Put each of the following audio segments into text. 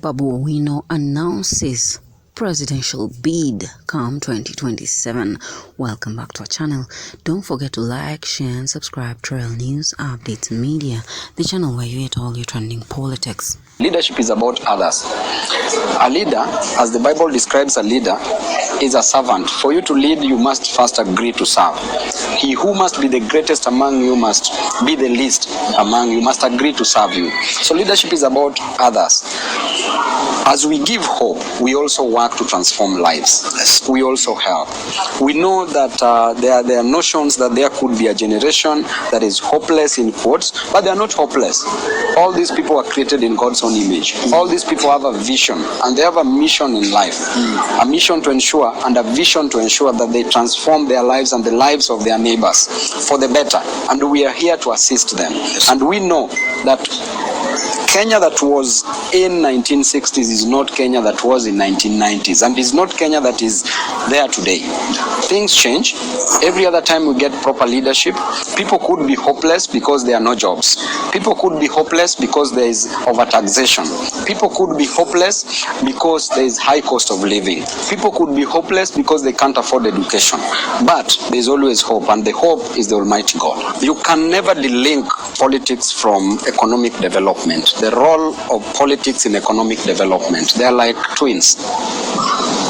Babu Owino announces presidential bid come 2027. Welcome back to our channel. Don't forget to like, share and subscribe to Real News Updates Media, the channel where you get all your trending politics. Leadership is about others. A leader, as the Bible describes a leader, is a servant. For you to lead, you must first agree to serve. He who must be the greatest among you must be the least among you, must agree to serve you. So leadership is about others. As we give hope, we also work to transform lives. We also help. We know that there are notions that there could be a generation that is hopeless in quotes, but they are not hopeless. All these people are created in God's own image. All these people have a vision and they have a mission in life. A mission to ensure and a vision to ensure that they transform their lives and the lives of their neighbors for the better. And we are here to assist them. And we know that Kenya that was in 1960s is not Kenya that was in 1990s, and is not Kenya that is there today. Things change. Every other time we get proper leadership, people could be hopeless because there are no jobs. People could be hopeless because there is overtaxation. People could be hopeless because there is high cost of living. People could be hopeless because they can't afford education. But there is always hope, and the hope is the Almighty God. You can never delink politics from economic development. The role of politics in economic development, they are like twins.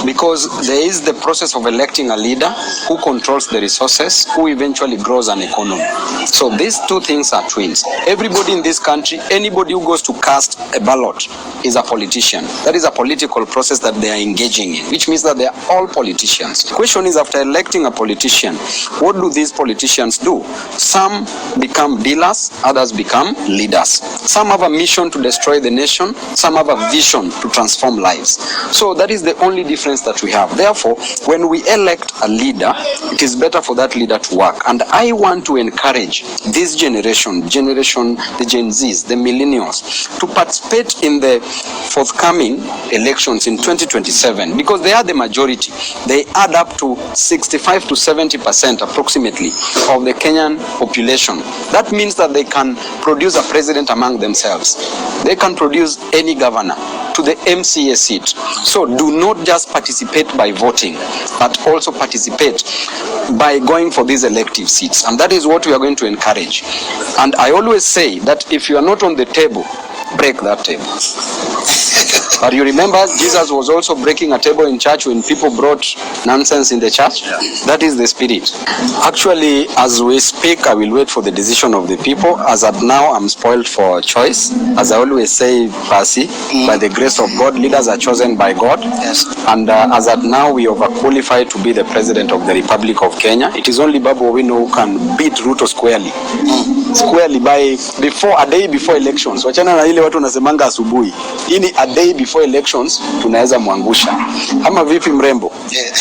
Because there is the process of electing a leader who controls the resources, who eventually grows an economy. So these two things are twins. Everybody in this country, anybody who goes to cast a ballot is a politician. That is a political process that they are engaging in, which means that they are all politicians. The question is, after electing a politician, what do these politicians do? Some become dealers, others become leaders. Some have a mission to destroy the nation, some have a vision to transform lives. So that is the only difference that we have. Therefore, when we elect a leader, it is better for that leader to work. And I want to encourage this generation, the Gen Zs, the millennials, to participate in the forthcoming elections in 2027, because they are the majority. They add up to 65 to 70% approximately of the Kenyan population. That means that they can produce a president among themselves. They can produce any governor to the MCA seat. So do not just participate by voting, but also participate by going for these elective seats. And that is what we are going to encourage. And I always say that if you are not on the table, break that table. But you remember, Jesus was also breaking a table in church when people brought nonsense in the church. Yeah. That is the spirit. Actually, as we speak, I will wait for the decision of the people. As at now, I'm spoiled for choice. As I always say, Percy, by the grace of God, leaders are chosen by God. Yes. And as at now, we overqualify to be the president of the Republic of Kenya. It is only Babu Owino who can beat Ruto squarely. Squarely by a day before elections. Wachana na ile watu wanasemanga asubuhi. Hii ni a day before elections tunaweza mwangusha. Ama vipi mrembo?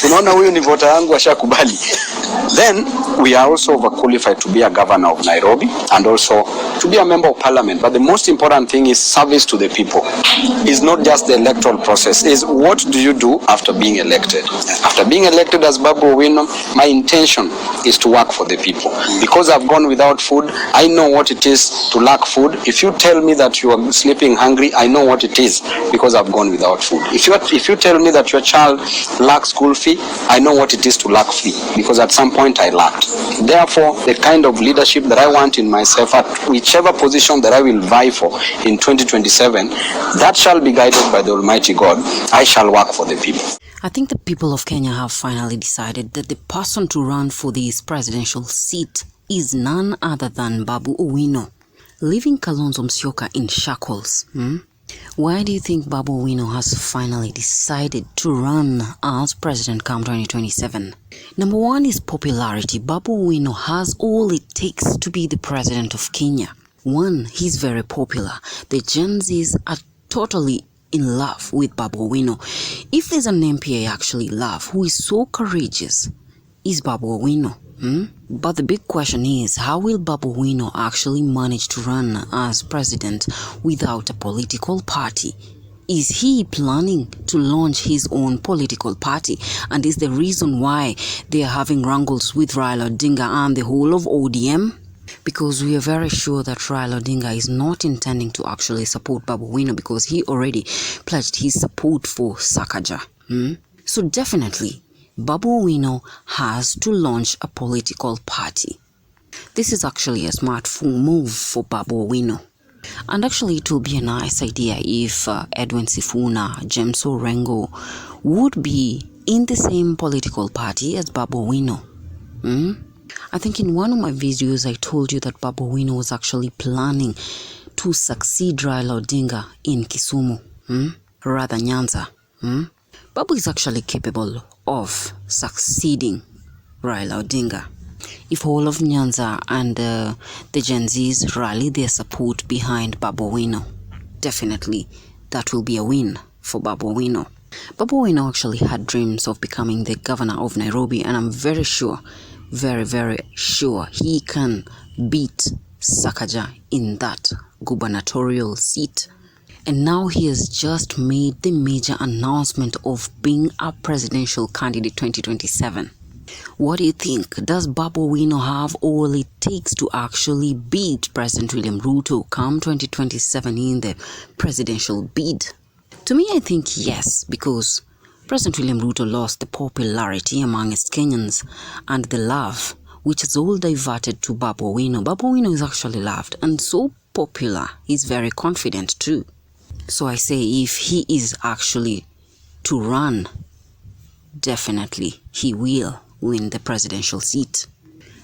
Tunaona huyu ni vota yangu ashakubali. Then we are also overqualified to be a governor of Nairobi and also to be a member of parliament. But the most important thing is service to the people. It's not just the electoral process. It's what do you do after being elected? After being elected as Babu Owino, my intention is to work for the people. Because I've gone without food, I know what it is to lack food. If you tell me that you are sleeping hungry, I know what it is because I've gone without food. If you tell me that your child lacks school fee, I know what it is to lack fee because at some point I lacked. Therefore, the kind of leadership that I want in myself at whichever position that I will vie for in 2027, that shall be guided by the Almighty God. I shall work for the people. I think the people of Kenya have finally decided that the person to run for this presidential seat is none other than Babu Owino, leaving Kalonzo Musyoka in shackles. Why do you think Babu Owino has finally decided to run as president come 2027? Number one is popularity. Babu Owino has all it takes to be the president of Kenya. One, he's very popular. The Gen Zs are totally in love with Babu Owino. If there's an MP I actually love who is so courageous, is Babu Owino. But the big question is, how will Babu Owino actually manage to run as president without a political party? Is he planning to launch his own political party? And is the reason why they are having wrangles with Raila Odinga and the whole of ODM? because we are very sure that Raila Odinga is not intending to actually support Babu Owino because he already pledged his support for Sakaja. So definitely, Babu Owino has to launch a political party. This is actually a smart move for Babu Owino. And actually, it will be a nice idea if Edwin Sifuna, James Orengo would be in the same political party as Babu Owino. I think in one of my videos, I told you that Babu Owino was actually planning to succeed Raila Odinga in Kisumu, rather Nyanza. Babu is actually capable of succeeding Raila Odinga. If all of Nyanza and the Gen Zs rally their support behind Babu Owino, definitely that will be a win for Babu Owino. Babu Owino actually had dreams of becoming the governor of Nairobi, and I'm very sure, very, very sure he can beat Sakaja in that gubernatorial seat. And now he has just made the major announcement of being a presidential candidate 2027. What do you think? Does Babu Owino have all it takes to actually beat President William Ruto come 2027 in the presidential bid? To me, I think yes, because President William Ruto lost the popularity amongst Kenyans and the love, which is all diverted to Babu Owino. Babu Owino is actually loved and so popular. He's very confident too. So I say if he is actually to run, definitely he will win the presidential seat.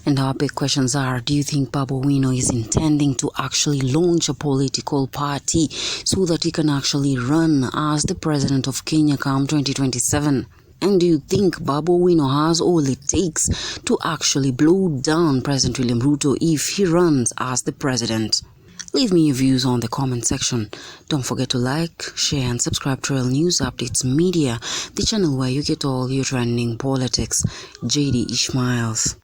And our big questions are, do you think Babu Owino is intending to actually launch a political party so that he can actually run as the president of Kenya come 2027? And do you think Babu Owino has all it takes to actually blow down President William Ruto if he runs as the president? Leave me your views on the comment section. Don't forget to like, share and subscribe to Real News Updates Media, the channel where you get all your trending politics. JD Ishmaels.